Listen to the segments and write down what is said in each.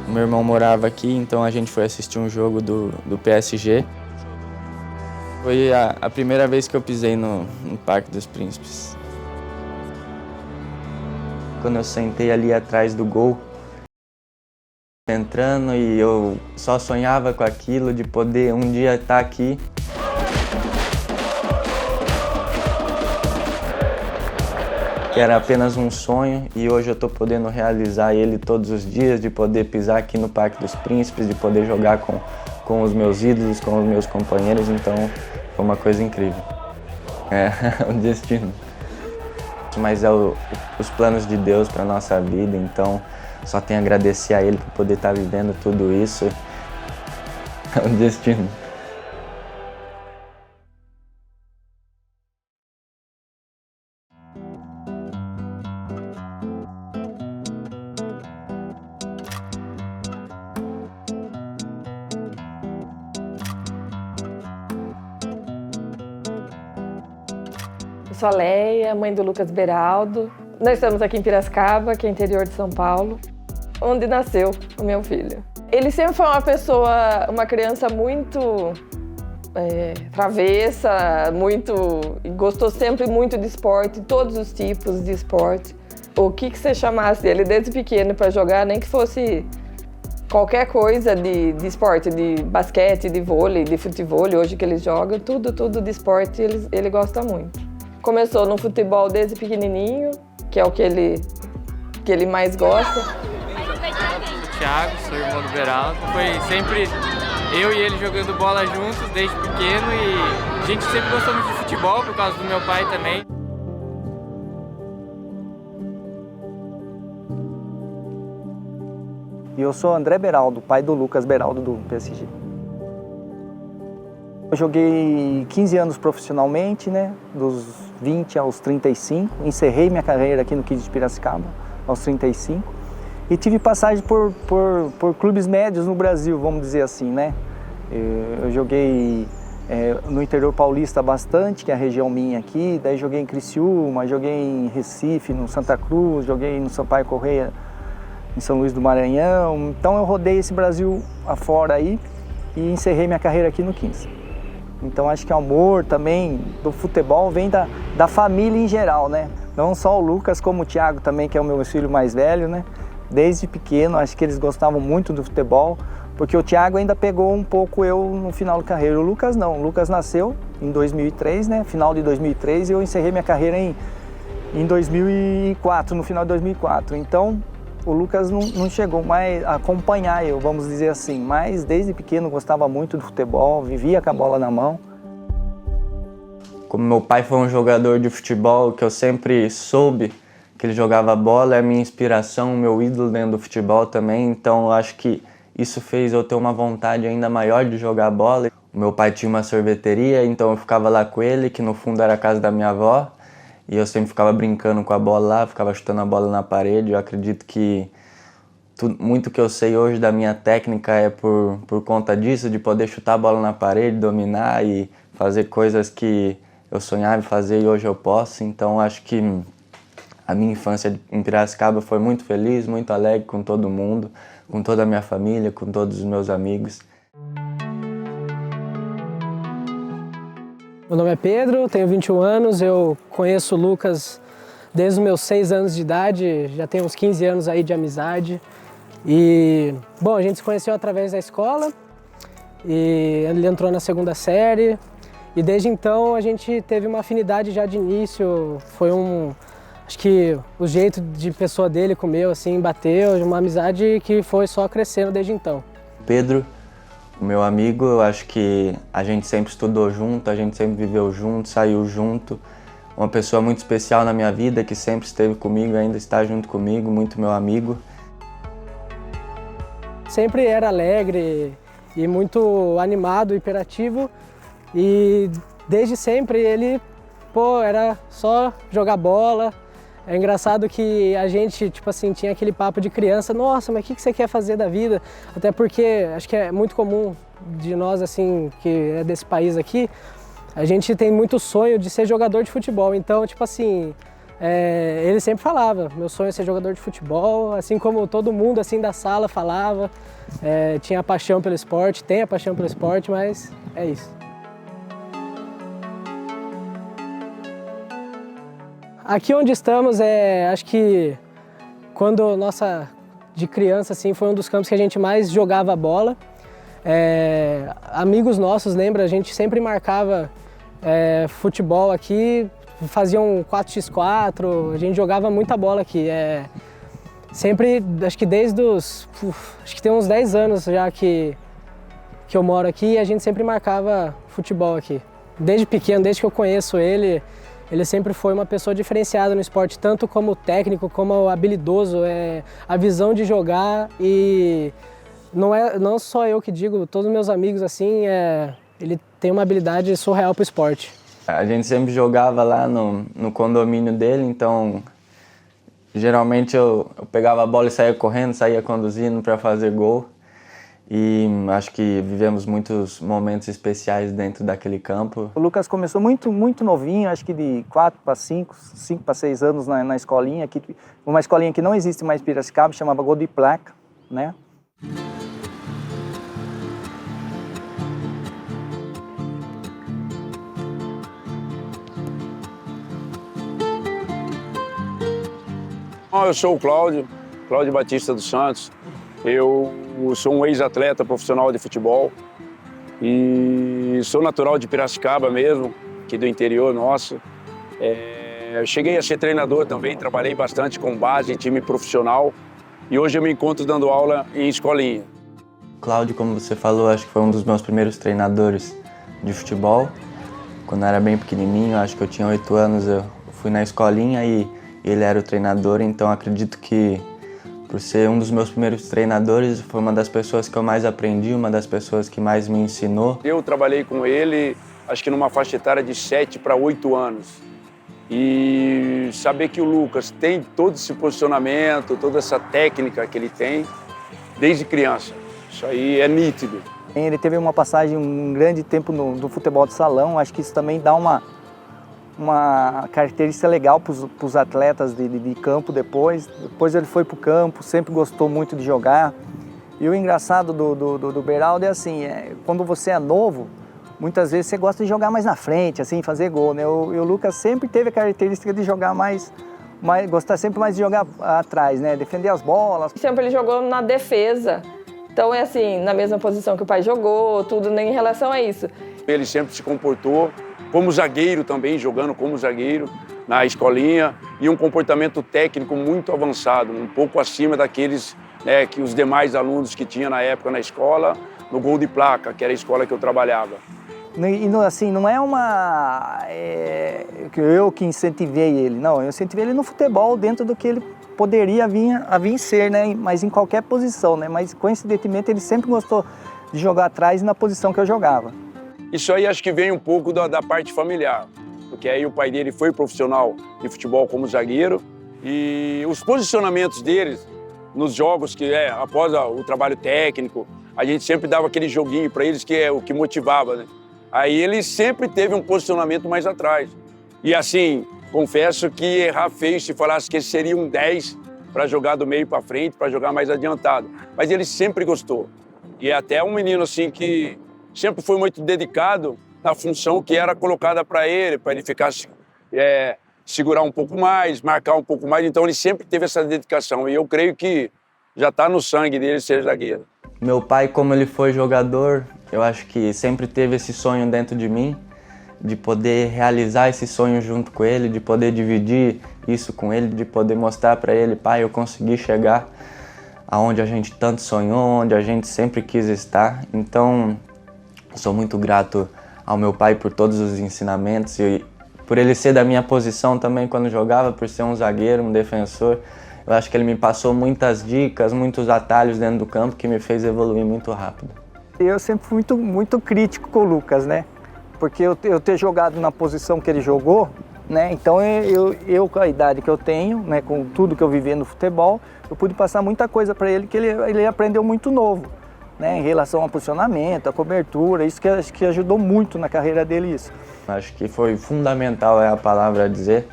Meu irmão morava aqui, então a gente foi assistir um jogo do PSG. Foi a primeira vez que eu pisei no Parque dos Príncipes. Quando eu sentei ali atrás do gol, entrando, e eu só sonhava com aquilo, de poder um dia estar aqui. Que era apenas um sonho, e hoje eu estou podendo realizar ele todos os dias, de poder pisar aqui no Parque dos Príncipes, de poder jogar com os meus ídolos, com os meus companheiros, então foi uma coisa incrível. É o destino. Mas é os planos de Deus para a nossa vida, então só tenho a agradecer a Ele por poder estar vivendo tudo isso. É o destino. Eu sou a Leia, mãe do Lucas Beraldo. Nós estamos aqui em Piracicaba, que é interior de São Paulo, onde nasceu o meu filho. Ele sempre foi uma criança muito travessa, gostou sempre muito de esporte, todos os tipos de esporte. O que você chamasse ele desde pequeno para jogar, nem que fosse qualquer coisa de esporte, de basquete, de vôlei, de futebol, hoje que ele joga, tudo de esporte ele gosta muito. Começou no futebol desde pequenininho, que é o que ele mais gosta. O Thiago, sou irmão do Beraldo, foi sempre eu e ele jogando bola juntos desde pequeno, e a gente sempre gostou muito de futebol por causa do meu pai também. E eu sou André Beraldo, pai do Lucas Beraldo do PSG. Eu joguei 15 anos profissionalmente, né, dos 20 aos 35. Encerrei minha carreira aqui no Kids de Piracicaba, aos 35. E tive passagem por clubes médios no Brasil, vamos dizer assim, né. Eu joguei no interior paulista bastante, que é a região minha aqui. Daí joguei em Criciúma, joguei em Recife, no Santa Cruz, joguei no Sampaio Corrêa, em São Luís do Maranhão. Então eu rodei esse Brasil afora aí e encerrei minha carreira aqui no 15. Então acho que o amor também do futebol vem da família em geral, né? Não só o Lucas, como o Thiago também, que é o meu filho mais velho, né? Desde pequeno, acho que eles gostavam muito do futebol, porque o Thiago ainda pegou um pouco eu no final da carreira. O Lucas não, o Lucas nasceu em 2003, né? Final de 2003, e eu encerrei minha carreira em 2004, no final de 2004. Então o Lucas não chegou mais a acompanhar eu, vamos dizer assim, mas desde pequeno gostava muito do futebol, vivia com a bola na mão. Como meu pai foi um jogador de futebol, que eu sempre soube que ele jogava bola, é a minha inspiração, o meu ídolo dentro do futebol também, então eu acho que isso fez eu ter uma vontade ainda maior de jogar bola. O meu pai tinha uma sorveteria, então eu ficava lá com ele, que no fundo era a casa da minha avó, e eu sempre ficava brincando com a bola lá, ficava chutando a bola na parede. Eu acredito que muito que eu sei hoje da minha técnica é por conta disso, de poder chutar a bola na parede, dominar e fazer coisas que eu sonhava em fazer e hoje eu posso. Então acho que a minha infância em Piracicaba foi muito feliz, muito alegre com todo mundo, com toda a minha família, com todos os meus amigos. Meu nome é Pedro, tenho 21 anos, eu conheço o Lucas desde os meus 6 anos de idade, já tenho uns 15 anos aí de amizade. E, bom, a gente se conheceu através da escola, e ele entrou na 2ª série, e desde então a gente teve uma afinidade já de início. Acho que o jeito de pessoa dele com o meu, assim, bateu, uma amizade que foi só crescendo desde então. Pedro, o meu amigo, eu acho que a gente sempre estudou junto, a gente sempre viveu junto, saiu junto. Uma pessoa muito especial na minha vida, que sempre esteve comigo, ainda está junto comigo, muito meu amigo. Sempre era alegre e muito animado, hiperativo, e desde sempre ele, era só jogar bola. É engraçado que a gente, tipo assim, tinha aquele papo de criança, nossa, mas o que você quer fazer da vida? Até porque acho que é muito comum de nós, assim, que é desse país aqui, a gente tem muito sonho de ser jogador de futebol. Então, tipo assim, ele sempre falava, meu sonho é ser jogador de futebol, assim como todo mundo assim da sala falava, tinha a paixão pelo esporte, tem a paixão pelo esporte, mas é isso. Aqui onde estamos, acho que quando de criança assim, foi um dos campos que a gente mais jogava bola. Amigos nossos, lembra, a gente sempre marcava futebol aqui, faziam 4x4, a gente jogava muita bola aqui. Sempre, acho que desde acho que tem uns 10 anos já que eu moro aqui e a gente sempre marcava futebol aqui. Desde pequeno, desde que eu conheço ele sempre foi uma pessoa diferenciada no esporte, tanto como técnico, como habilidoso, a visão de jogar e não só eu que digo, todos os meus amigos assim, ele tem uma habilidade surreal para o esporte. A gente sempre jogava lá no condomínio dele, então geralmente eu pegava a bola e saía correndo, saía conduzindo para fazer gol. E acho que vivemos muitos momentos especiais dentro daquele campo. O Lucas começou muito novinho, acho que de 4 para 5 para 6 anos na escolinha, uma escolinha que não existe mais em Piracicaba, chamava Gol de Placa, né? Eu sou o Cláudio Batista dos Santos. Eu sou um ex-atleta profissional de futebol e sou natural de Piracicaba mesmo, aqui do interior nosso. Eu cheguei a ser treinador também, trabalhei bastante com base em time profissional e hoje eu me encontro dando aula em escolinha. Cláudio, como você falou, acho que foi um dos meus primeiros treinadores de futebol. Quando eu era bem pequenininho, acho que eu tinha 8 anos, eu fui na escolinha e ele era o treinador, então acredito que por ser um dos meus primeiros treinadores, foi uma das pessoas que eu mais aprendi, uma das pessoas que mais me ensinou. Eu trabalhei com ele, acho que numa faixa etária de 7 para 8 anos. E saber que o Lucas tem todo esse posicionamento, toda essa técnica que ele tem, desde criança. Isso aí é nítido. Ele teve uma passagem, um grande tempo no futebol de salão, acho que isso também dá uma característica legal para os atletas de campo depois. Depois ele foi para o campo, sempre gostou muito de jogar. E o engraçado do Beraldo é assim, quando você é novo, muitas vezes você gosta de jogar mais na frente, assim, fazer gol, né? E o Lucas sempre teve a característica de jogar gostar sempre mais de jogar atrás, né? Defender as bolas. Sempre ele jogou na defesa. Então é assim, na mesma posição que o pai jogou, tudo em relação a isso. Ele sempre se comportou como zagueiro também, jogando como zagueiro na escolinha, e um comportamento técnico muito avançado, um pouco acima daqueles que os demais alunos que tinha na época na escola, no Gol de Placa, que era a escola que eu trabalhava. E assim, não é eu que incentivei ele, não, eu incentivei ele no futebol, dentro do que ele poderia vir ser, né? Mas em qualquer posição, né? Mas coincidentemente ele sempre gostou de jogar atrás na posição que eu jogava. Isso aí acho que vem um pouco da parte familiar, porque aí o pai dele foi profissional de futebol como zagueiro e os posicionamentos deles nos jogos, que após o trabalho técnico, a gente sempre dava aquele joguinho para eles que é o que motivava, né? Aí ele sempre teve um posicionamento mais atrás. E assim, confesso que errar feio se falasse que esse seria um 10 para jogar do meio para frente, para jogar mais adiantado. Mas ele sempre gostou. E é até um menino assim que sempre foi muito dedicado na função que era colocada para ele ficar segurar um pouco mais, marcar um pouco mais. Então ele sempre teve essa dedicação e eu creio que já está no sangue dele ser zagueiro. Meu pai, como ele foi jogador, eu acho que sempre teve esse sonho dentro de mim, de poder realizar esse sonho junto com ele, de poder dividir isso com ele, de poder mostrar para ele, pai, eu consegui chegar aonde a gente tanto sonhou, onde a gente sempre quis estar. Então, sou muito grato ao meu pai por todos os ensinamentos e por ele ser da minha posição também quando jogava, por ser um zagueiro, um defensor. Eu acho que ele me passou muitas dicas, muitos atalhos dentro do campo que me fez evoluir muito rápido. Eu sempre fui muito crítico com o Lucas, né? Porque eu ter jogado na posição que ele jogou, né? Então eu com a idade que eu tenho, né? Com tudo que eu vivi no futebol, eu pude passar muita coisa para ele que ele aprendeu muito novo, né? Em relação ao posicionamento, à cobertura, isso que acho que ajudou muito na carreira dele isso. Acho que foi fundamental, é a palavra a dizer,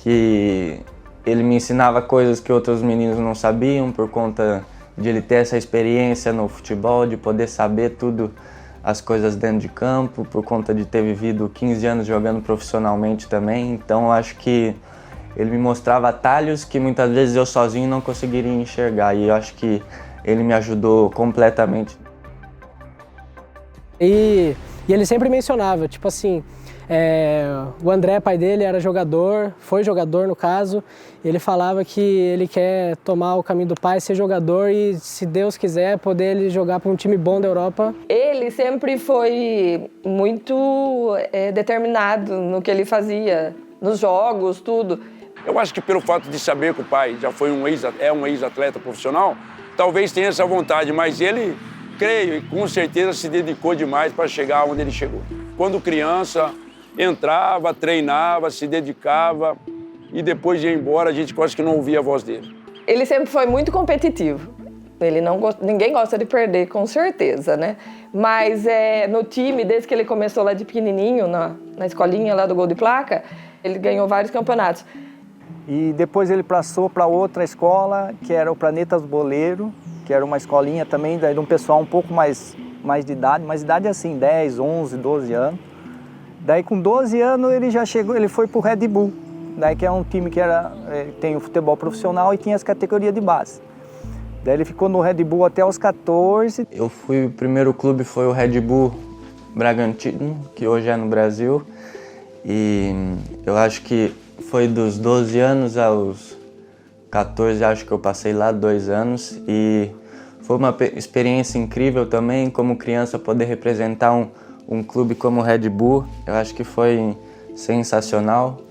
que ele me ensinava coisas que outros meninos não sabiam por conta de ele ter essa experiência no futebol, de poder saber tudo, as coisas dentro de campo, por conta de ter vivido 15 anos jogando profissionalmente também. Então eu acho que ele me mostrava atalhos que muitas vezes eu sozinho não conseguiria enxergar, e eu acho que ele me ajudou completamente. E ele sempre mencionava, tipo assim, o André, pai dele, era jogador, foi jogador no caso. Ele falava que ele quer tomar o caminho do pai, ser jogador e, se Deus quiser, poder ele jogar para um time bom da Europa. Ele sempre foi muito determinado no que ele fazia, nos jogos, tudo. Eu acho que pelo fato de saber que o pai já foi um ex-atleta profissional, talvez tenha essa vontade, mas ele, creio e com certeza, se dedicou demais para chegar onde ele chegou. Quando criança, entrava, treinava, se dedicava e depois de ir embora a gente quase que não ouvia a voz dele. Ele sempre foi muito competitivo. Ninguém gosta de perder, com certeza, né? Mas no time, desde que ele começou lá de pequenininho, na escolinha lá do Gol de Placa, ele ganhou vários campeonatos. E depois ele passou para outra escola, que era o Planetas Boleiro, que era uma escolinha também de um pessoal um pouco mais de idade, mas idade assim, 10, 11, 12 anos. Daí com 12 anos ele já chegou, ele foi para o Red Bull, daí que é um time que tem o futebol profissional e tinha as categorias de base. Daí ele ficou no Red Bull até os 14. O primeiro clube foi o Red Bull Bragantino, que hoje é no Brasil. E eu acho que foi dos 12 anos aos 14, acho que eu passei lá 2 anos. E foi uma experiência incrível também, como criança, poder representar um clube como o Red Bull. Eu acho que foi sensacional.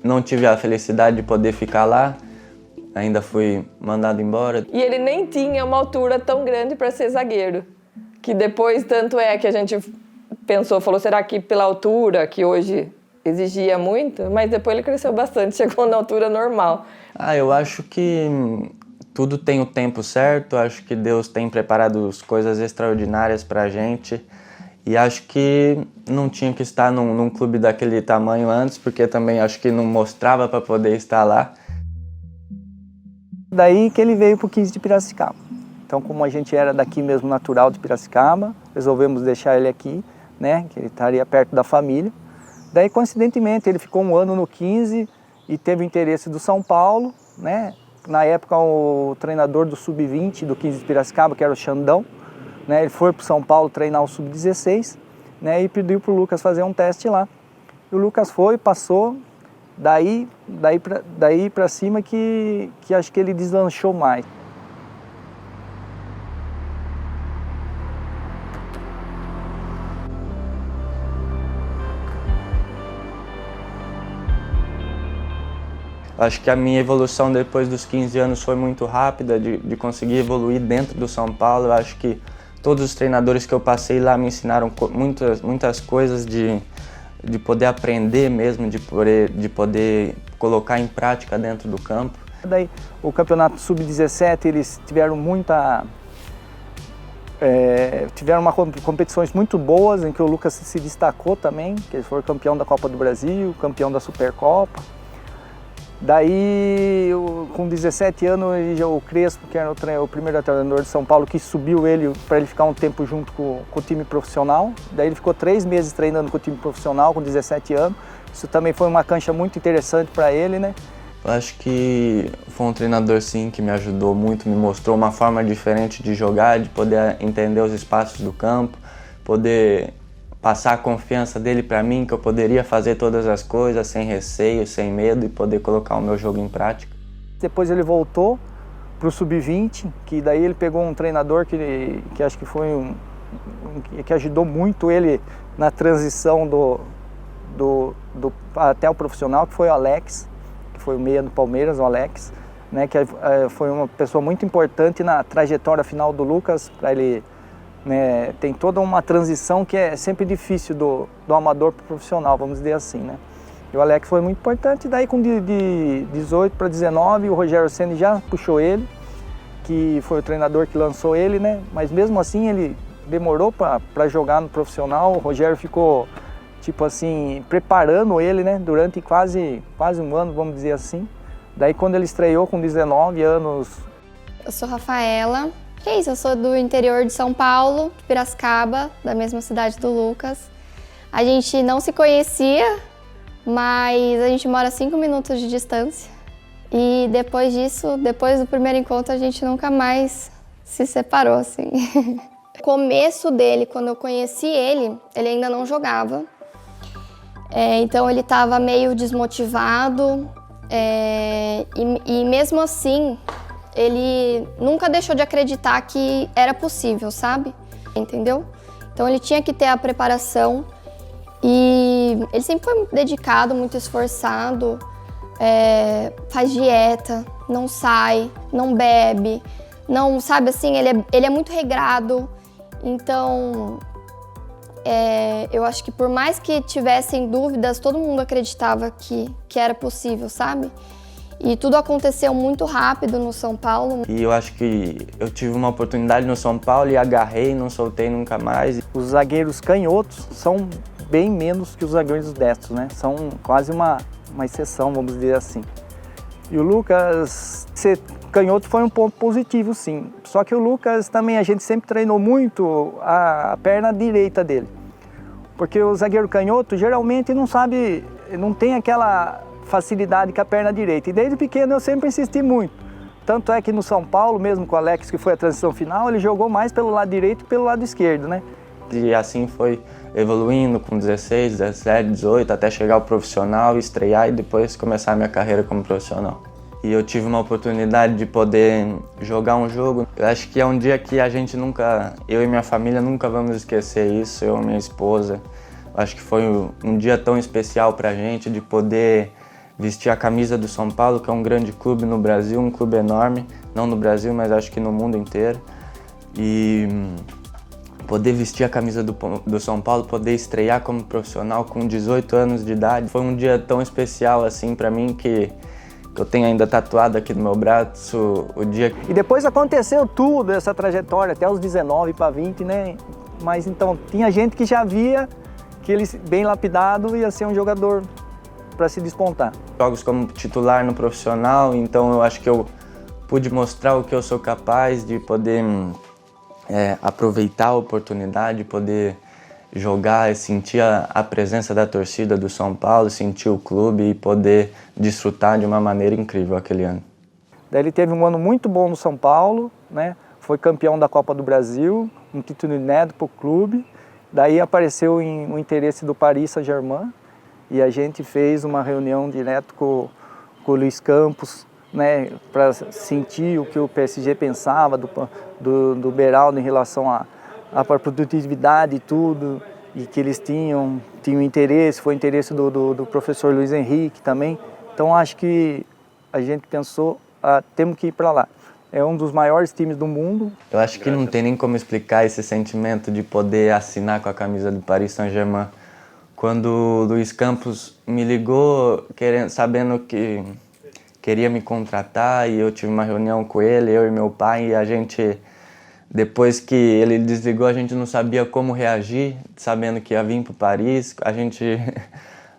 Não tive a felicidade de poder ficar lá, ainda fui mandado embora. E ele nem tinha uma altura tão grande para ser zagueiro. Que depois, tanto é que a gente falou, será que pela altura, que hoje exigia muito? Mas depois ele cresceu bastante, chegou na altura normal. Eu acho que tudo tem o tempo certo, acho que Deus tem preparado coisas extraordinárias pra gente. E acho que não tinha que estar num clube daquele tamanho antes, porque também acho que não mostrava para poder estar lá. Daí que ele veio para o 15 de Piracicaba. Então, como a gente era daqui mesmo, natural de Piracicaba, resolvemos deixar ele aqui, né, que ele estaria perto da família. Daí, coincidentemente, ele ficou um ano no 15 e teve o interesse do São Paulo, né? Na época, o treinador do Sub-20 do 15 de Piracicaba, que era o Xandão, né, ele foi para o São Paulo treinar o Sub-16, né, e pediu para o Lucas fazer um teste lá. E o Lucas foi, passou, daí para cima que acho que ele deslanchou mais. Acho que a minha evolução depois dos 15 anos foi muito rápida, de conseguir evoluir dentro do São Paulo. Eu acho que todos os treinadores que eu passei lá me ensinaram muitas coisas de poder aprender mesmo, de poder colocar em prática dentro do campo. Daí o campeonato Sub-17, eles tiveram competições muito boas, em que o Lucas se destacou também, que ele foi campeão da Copa do Brasil, campeão da Supercopa. Daí, com 17 anos, o Crespo, que era o primeiro treinador de São Paulo, que subiu ele para ele ficar um tempo junto com o time profissional. Daí ele ficou 3 meses treinando com o time profissional, com 17 anos. Isso também foi uma cancha muito interessante para ele, né? Eu acho que foi um treinador, sim, que me ajudou muito, me mostrou uma forma diferente de jogar, de poder entender os espaços do campo, poder passar a confiança dele para mim, que eu poderia fazer todas as coisas sem receio, sem medo, e poder colocar o meu jogo em prática. Depois ele voltou para o Sub-20, que daí ele pegou um treinador que acho que foi que ajudou muito ele na transição até o profissional, que foi o Alex, que foi o meia do Palmeiras, o Alex, né, que foi uma pessoa muito importante na trajetória final do Lucas, para ele, né, tem toda uma transição que é sempre difícil do amador para o profissional, vamos dizer assim, né. E o Alex foi muito importante, daí com de 18 para 19 o Rogério Ceni já puxou ele, que foi o treinador que lançou ele, né, mas mesmo assim ele demorou para jogar no profissional. O Rogério tipo assim, preparando ele, né, durante quase um ano, vamos dizer assim. Daí quando ele estreou com 19 anos... Eu sou Rafaela, que é isso, eu sou do interior de São Paulo, de Piracicaba, da mesma cidade do Lucas. A gente não se conhecia, mas a gente mora 5 minutos de distância. E depois disso, depois do primeiro encontro, a gente nunca mais se separou, assim. O começo dele, quando eu conheci ele ainda não jogava. Então ele estava meio desmotivado e mesmo assim ele nunca deixou de acreditar que era possível, sabe? Entendeu? Então ele tinha que ter a preparação e ele sempre foi dedicado, muito esforçado, faz dieta, não sai, não bebe, não, sabe assim, ele é muito regrado. Então, eu acho que por mais que tivessem dúvidas, todo mundo acreditava que era possível, sabe? E tudo aconteceu muito rápido no São Paulo. E eu acho que eu tive uma oportunidade no São Paulo e agarrei, não soltei nunca mais. Os zagueiros canhotos são bem menos que os zagueiros destros, né? São quase uma exceção, vamos dizer assim. E o Lucas ser canhoto foi um ponto positivo, sim. Só que o Lucas também, a gente sempre treinou muito a perna direita dele. Porque o zagueiro canhoto geralmente não tem aquela facilidade com a perna direita. E desde pequeno eu sempre insisti muito. Tanto é que no São Paulo, mesmo com o Alex, que foi a transição final, ele jogou mais pelo lado direito que pelo lado esquerdo, né? E assim foi evoluindo com 16, 17, 18, até chegar ao profissional, estrear e depois começar a minha carreira como profissional. E eu tive uma oportunidade de poder jogar um jogo. Eu acho que é um dia que eu e minha família nunca vamos esquecer isso, eu e minha esposa. Eu acho que foi um dia tão especial pra gente de poder vestir a camisa do São Paulo, que é um grande clube no Brasil, um clube enorme, não no Brasil, mas acho que no mundo inteiro. E poder vestir a camisa do São Paulo, poder estrear como profissional com 18 anos de idade. Foi um dia tão especial assim pra mim que eu tenho ainda tatuado aqui no meu braço o dia. E depois aconteceu tudo, essa trajetória, até os 19 para 20, né? Mas então, tinha gente que já via que ele, bem lapidado, ia ser um jogador para se despontar. Jogos como titular no profissional, então eu acho que eu pude mostrar o que eu sou capaz de poder aproveitar a oportunidade, poder jogar e sentir a presença da torcida do São Paulo, sentir o clube e poder desfrutar de uma maneira incrível aquele ano. Daí ele teve um ano muito bom no São Paulo, né? Foi campeão da Copa do Brasil, um título inédito para o clube. Daí apareceu o interesse do Paris Saint-Germain e a gente fez uma reunião direto com o Luiz Campos, né? Para sentir o que o PSG pensava do Beraldo em relação a produtividade e tudo, e que eles tinham interesse, foi interesse do professor Luiz Henrique também. Então acho que a gente pensou, temos que ir para lá. É um dos maiores times do mundo. Eu acho que não tem nem como explicar esse sentimento de poder assinar com a camisa do Paris Saint-Germain. Quando o Luiz Campos me ligou, sabendo que queria me contratar, e eu tive uma reunião com ele, eu e meu pai, e a gente... Depois que ele desligou, a gente não sabia como reagir, sabendo que ia vir para Paris. A gente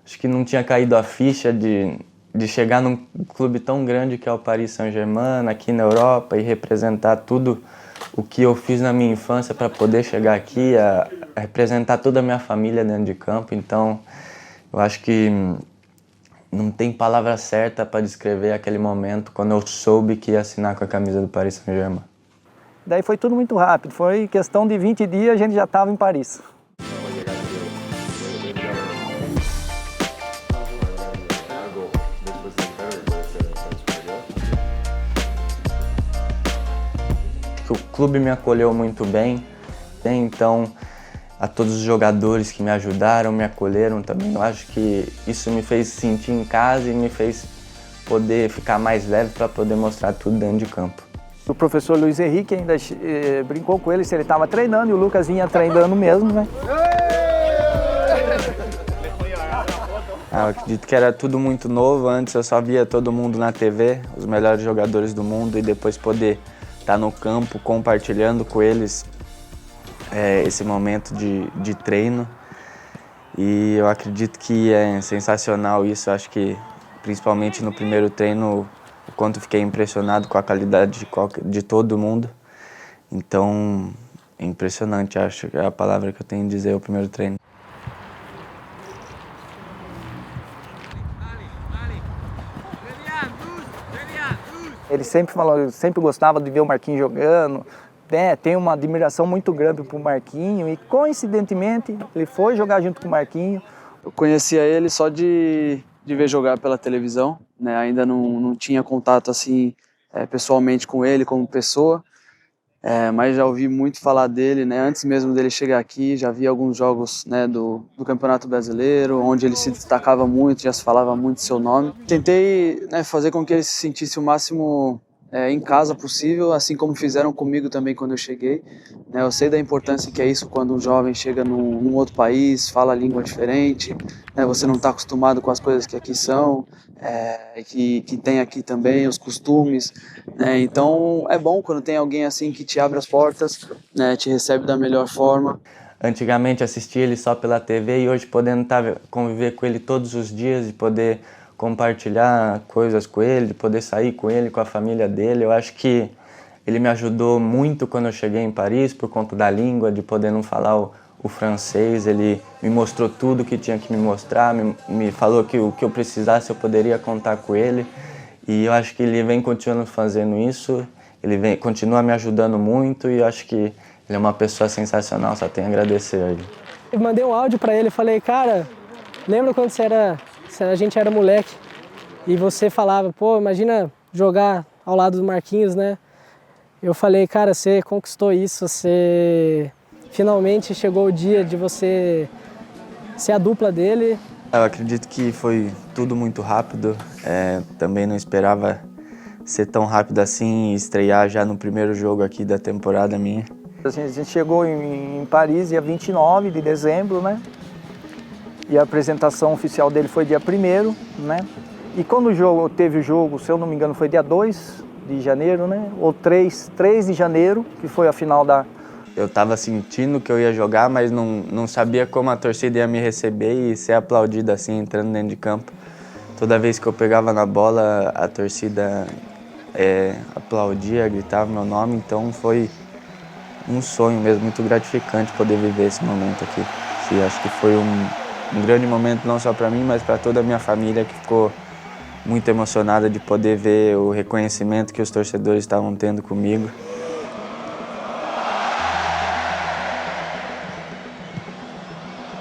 acho que não tinha caído a ficha de chegar num clube tão grande que é o Paris Saint-Germain, aqui na Europa, e representar tudo o que eu fiz na minha infância para poder chegar aqui, a representar toda a minha família dentro de campo. Então, eu acho que não tem palavra certa para descrever aquele momento quando eu soube que ia assinar com a camisa do Paris Saint-Germain. Daí foi tudo muito rápido, foi questão de 20 dias a gente já estava em Paris. O clube me acolheu muito bem, então a todos os jogadores que me ajudaram, me acolheram também. Eu acho que isso me fez sentir em casa e me fez poder ficar mais leve para poder mostrar tudo dentro de campo. O professor Luiz Henrique ainda brincou com ele se ele estava treinando, e o Lucas vinha treinando mesmo, né? Eu acredito que era tudo muito novo. Antes eu só via todo mundo na TV, os melhores jogadores do mundo, e depois poder estar no campo compartilhando com eles esse momento de treino. E eu acredito que é sensacional isso. Acho que, principalmente no primeiro treino, o quanto fiquei impressionado com a qualidade de todo mundo. Então, é impressionante, acho que é a palavra que eu tenho a dizer, o primeiro treino. Ele sempre falou, sempre gostava de ver o Marquinhos jogando, né? Tem uma admiração muito grande pro Marquinhos e, coincidentemente, ele foi jogar junto com o Marquinhos. Eu conhecia ele só de ver jogar pela televisão, né? Ainda não tinha contato assim pessoalmente com ele como pessoa, mas já ouvi muito falar dele, né? Antes mesmo dele chegar aqui, já vi alguns jogos, né, do Campeonato Brasileiro, onde ele se destacava muito, já se falava muito seu nome. Tentei, né, fazer com que ele se sentisse o máximo em casa possível, assim como fizeram comigo também quando eu cheguei. Né? Eu sei da importância que é isso quando um jovem chega num outro país, fala a língua diferente, né? Você não está acostumado com as coisas que aqui são, que tem aqui também, os costumes. Né? Então é bom quando tem alguém assim que te abre as portas, né? Te recebe da melhor forma. Antigamente assistia ele só pela TV e hoje podendo conviver com ele todos os dias e poder compartilhar coisas com ele, de poder sair com ele, com a família dele. Eu acho que ele me ajudou muito quando eu cheguei em Paris, por conta da língua, de poder não falar o francês. Ele me mostrou tudo que tinha que me mostrar, me falou que o que eu precisasse eu poderia contar com ele. E eu acho que ele vem continuando fazendo isso, continua me ajudando muito e eu acho que ele é uma pessoa sensacional, só tenho a agradecer a ele. Eu mandei um áudio para ele, falei, cara, lembra quando a gente era moleque e você falava, pô, imagina jogar ao lado do Marquinhos, né? Eu falei, cara, você conquistou isso, você finalmente chegou o dia de você ser a dupla dele. Eu acredito que foi tudo muito rápido, também não esperava ser tão rápido assim e estrear já no primeiro jogo aqui da temporada minha. A gente chegou em Paris dia 29 de dezembro, né? E a apresentação oficial dele foi dia 1º, né? E quando teve o jogo, se eu não me engano, foi dia 2 de janeiro, né? Ou 3 de janeiro, que foi a final da... Eu estava sentindo que eu ia jogar, mas não sabia como a torcida ia me receber e ser aplaudida assim, entrando dentro de campo. Toda vez que eu pegava na bola, a torcida aplaudia, gritava meu nome, então foi um sonho mesmo, muito gratificante poder viver esse momento aqui. E acho que foi um grande momento não só para mim, mas para toda a minha família que ficou muito emocionada de poder ver o reconhecimento que os torcedores estavam tendo comigo.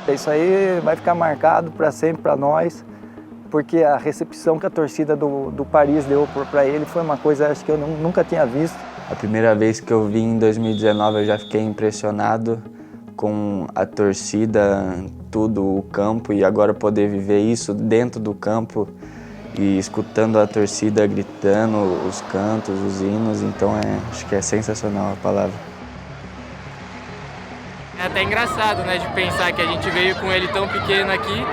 Isso aí vai ficar marcado para sempre para nós, porque a recepção que a torcida do Paris deu para ele foi uma coisa acho que eu nunca tinha visto. A primeira vez que eu vim em 2019 eu já fiquei impressionado com a torcida, tudo, o campo, e agora poder viver isso dentro do campo e escutando a torcida gritando, os cantos, os hinos, então acho que é sensacional a palavra. É até engraçado, né, de pensar que a gente veio com ele tão pequeno aqui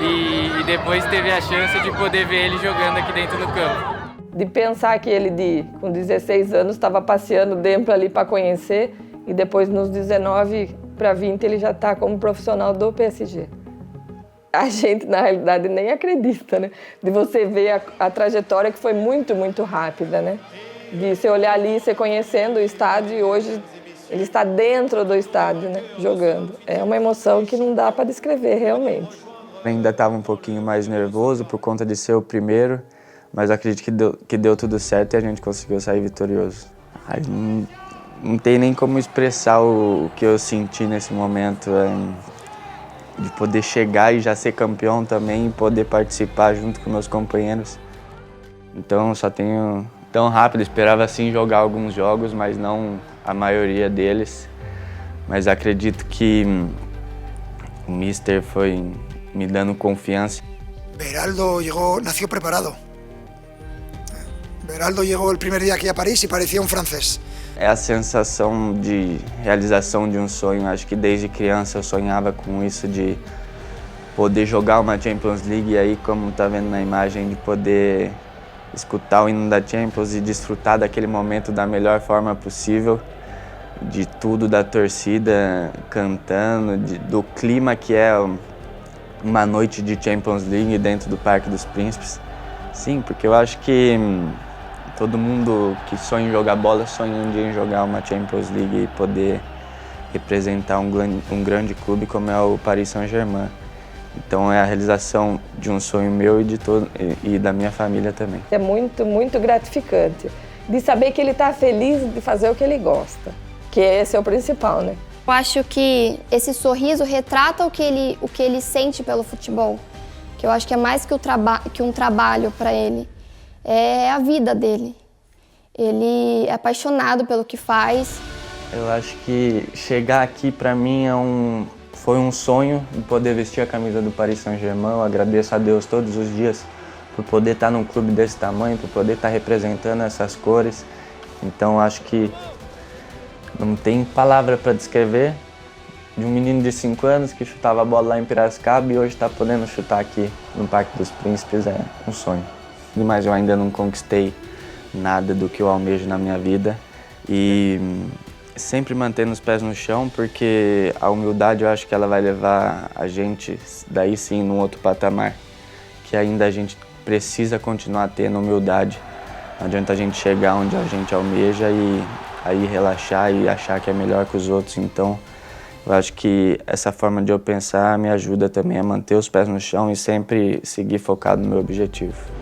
e depois teve a chance de poder ver ele jogando aqui dentro do campo. De pensar que ele, com 16 anos, estava passeando dentro ali para conhecer e depois, nos 19 para 20, ele já está como profissional do PSG. A gente, na realidade, nem acredita, né? De você ver a trajetória que foi muito, muito rápida, né? De você olhar ali, você conhecendo o estádio e hoje ele está dentro do estádio, né? Jogando. É uma emoção que não dá para descrever, realmente. Ainda estava um pouquinho mais nervoso por conta de ser o primeiro, mas acredito que deu tudo certo e a gente conseguiu sair vitorioso. Não tem nem como expressar o que eu senti nesse momento, de poder chegar e já ser campeão também e poder participar junto com meus companheiros. Então só tenho tão rápido, esperava sim jogar alguns jogos, mas não a maioria deles. Mas acredito que o Mister foi me dando confiança. Beraldo nació preparado. Beraldo llegó el primer día aquí a París y parecía un francés. É a sensação de realização de um sonho. Acho que desde criança eu sonhava com isso, de poder jogar uma Champions League e aí, como está vendo na imagem, de poder escutar o hino da Champions e desfrutar daquele momento da melhor forma possível, de tudo, da torcida cantando, do clima que é uma noite de Champions League dentro do Parque dos Príncipes. Sim, porque eu acho que todo mundo que sonha em jogar bola sonha um dia em jogar uma Champions League e poder representar um grande clube como é o Paris Saint-Germain. Então é a realização de um sonho meu e da minha família também. É muito, muito gratificante de saber que ele está feliz de fazer o que ele gosta, que esse é o principal, né? Eu acho que esse sorriso retrata o que ele sente pelo futebol, que eu acho que é mais que um trabalho para ele, é a vida dele. Ele é apaixonado pelo que faz. Eu acho que chegar aqui para mim foi um sonho de poder vestir a camisa do Paris Saint-Germain. Eu agradeço a Deus todos os dias por poder estar num clube desse tamanho, por poder estar representando essas cores. Então acho que não tem palavra para descrever de um menino de 5 anos que chutava a bola lá em Piracicaba e hoje está podendo chutar aqui no Parque dos Príncipes. É um sonho. Mas eu ainda não conquistei nada do que eu almejo na minha vida e sempre mantendo os pés no chão, porque a humildade eu acho que ela vai levar a gente daí sim num outro patamar, que ainda a gente precisa continuar tendo humildade. Não adianta a gente chegar onde a gente almeja e aí relaxar e achar que é melhor que os outros. Então eu acho que essa forma de eu pensar me ajuda também a manter os pés no chão e sempre seguir focado no meu objetivo.